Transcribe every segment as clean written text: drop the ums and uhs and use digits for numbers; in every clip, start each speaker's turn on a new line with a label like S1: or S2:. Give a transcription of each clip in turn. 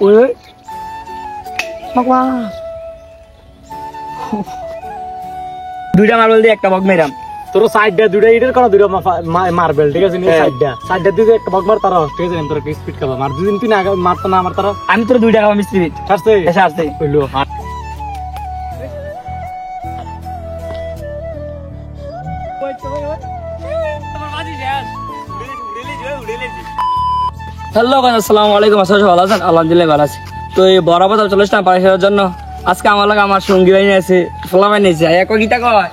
S1: ওই বাবা দুইটা মার্বেল দিয়ে একটা বক মেরাম
S2: তোর সাইডটা দুইটা ইটের করা দুইটা মার্বেল ঠিক আছে নি সাইডটা দিয়ে একটা বক মার তারা ঠিক আছে তোর স্পিড খাবা মার দুদিন তুই না মারতো না আমার তারা
S1: আমি তোর 2 টাকা মিস্ত্রি
S2: আসছে
S1: এসে আসছে
S2: কইলো
S1: হ্যালো গাইস আসসালামু আলাইকুম আসসালামু ভালো আছেন আলহামদুলিল্লাহ ভালো আছি তো এই বরাবর চলে আসলাম পানি খাওয়ার জন্য আজকে আমার লাগে আমার সঙ্গী ভাই আছে ফলামাই নিয়েছে এক গীতা কয়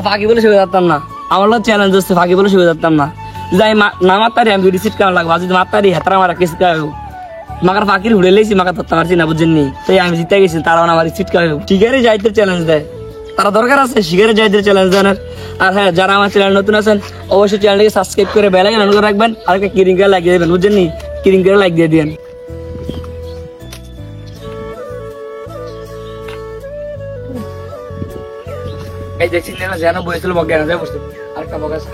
S1: ফাঁকি বলে শুয়ে যেতাম না আমার লোক চ্যালেঞ্জ হচ্ছে ফাঁকি বলে শুয়ে যেতাম না যাই না মারতারি আমি দুটি সিট কেমন লাগবো যদি মারতারি হেতারা মারা কেস খাওয়াবো মাকার ফাঁকির উড়ে লেছি মাকা ধরতে পারছি না বুঝছেননি তাই আমি জিতে গেছি তারা আমার সিট খাওয়াবো শিকারে যাইতে চ্যালেঞ্জ দেয় তারা দরকার আছে শিকারে যাইতে চ্যালেঞ্জ জানার আর হ্যাঁ যারা আমার চ্যানেল নতুন আছেন অবশ্যই চ্যানেলটাকে সাবস্ক্রাইব করে বেল আইকন অন করে রাখবেন আর একটা কিরিং করে লাগিয়ে দেবেন বুঝছেননি কিরিং করে লাইক দিয়ে দিবেন এই দেখছিলেন না জানো বইছিল বজ্ঞান যায় বসে আরেকটা বগাস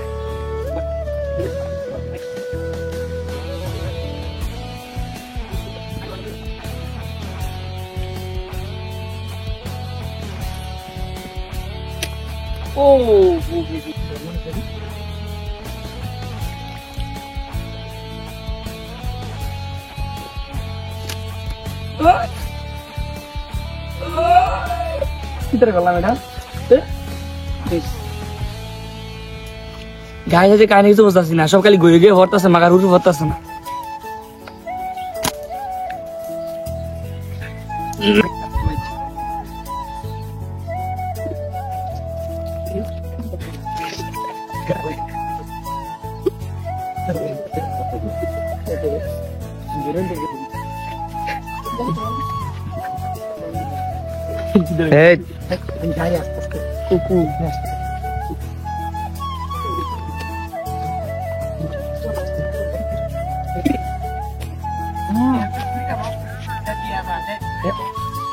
S1: ও কিতরে গলা ম্যাডাম গায়ে যে কাহিনী কিছু বুঝতেছি না সব খালি গিয়ে গিয়ে ভরতেছে মাগার উঠে ভরতেছে না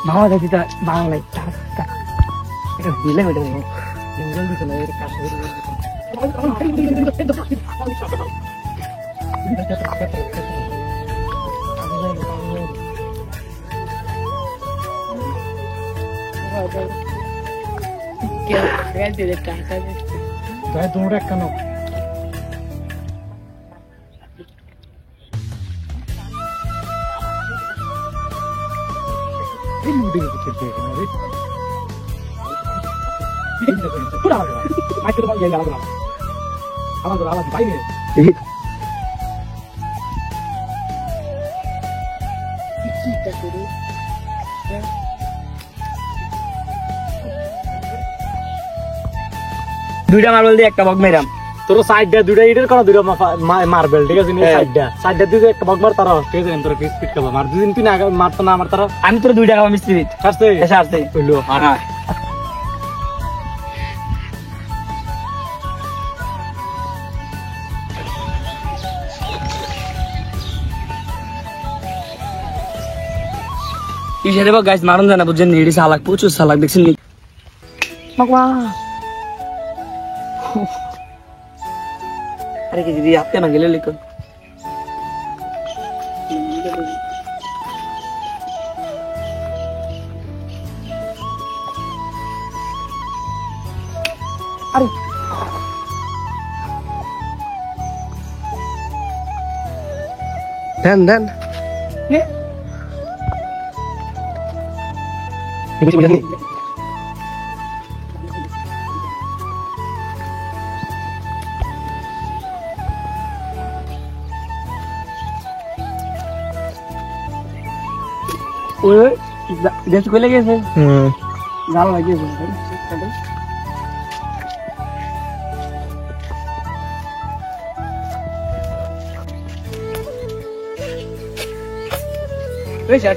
S1: মামা দেখি তা বাংলায় এটা দিলে ওটা জলদি চলে এর কাছে
S2: তোমরা কেন
S1: দুইটা মার্বেল দিয়ে একটা বক মেরাম
S2: তোর সাইডটা দুইটা ইটের করা দুইটা মার্বেল ঠিক আছে নি সাইডটা দিয়ে একটা বক মার তারা ঠিক আছে তোর স্পিড খাবা মার দুদিন তুই না মারতো না আমার তারা
S1: আমি তোর 2 টাকা মিস্ত্রি
S2: আসছে
S1: এসে আসছে
S2: কইলো
S1: ইশারে বা গাইস মারুন জানা বুঝছেন এডি সালাক প্রচুর সালাক দেখছেন নি বাবা আরে কি দিদি আপনি না গেলে লিখো আরে
S2: দেন
S1: ওই দেশ কইলে গেছে জাল লাগিয়েছে ওই যা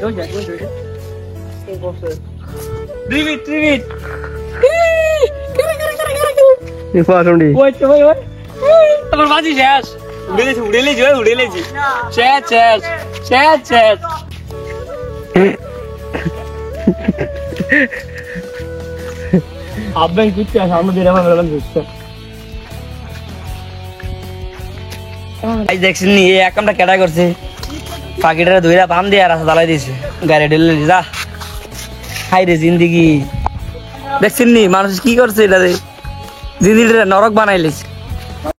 S1: Trivit. Woi, teman pasti ches. Udah lagi. Chat. Abang kucing sama dia nama dalam kucing. Guys, দেখছেন এই একামটা কেডা করছে পাখিটারে ধুইরা পাম দিয়ে রাস্তা জ্বালাই দিয়েছে গাড়ি ঢেলে যা হাই রে জিন্দিগি দেখছেন নি মানুষ কি করছে এটা রে জিন্দিগিটা নরক বানাইলেছে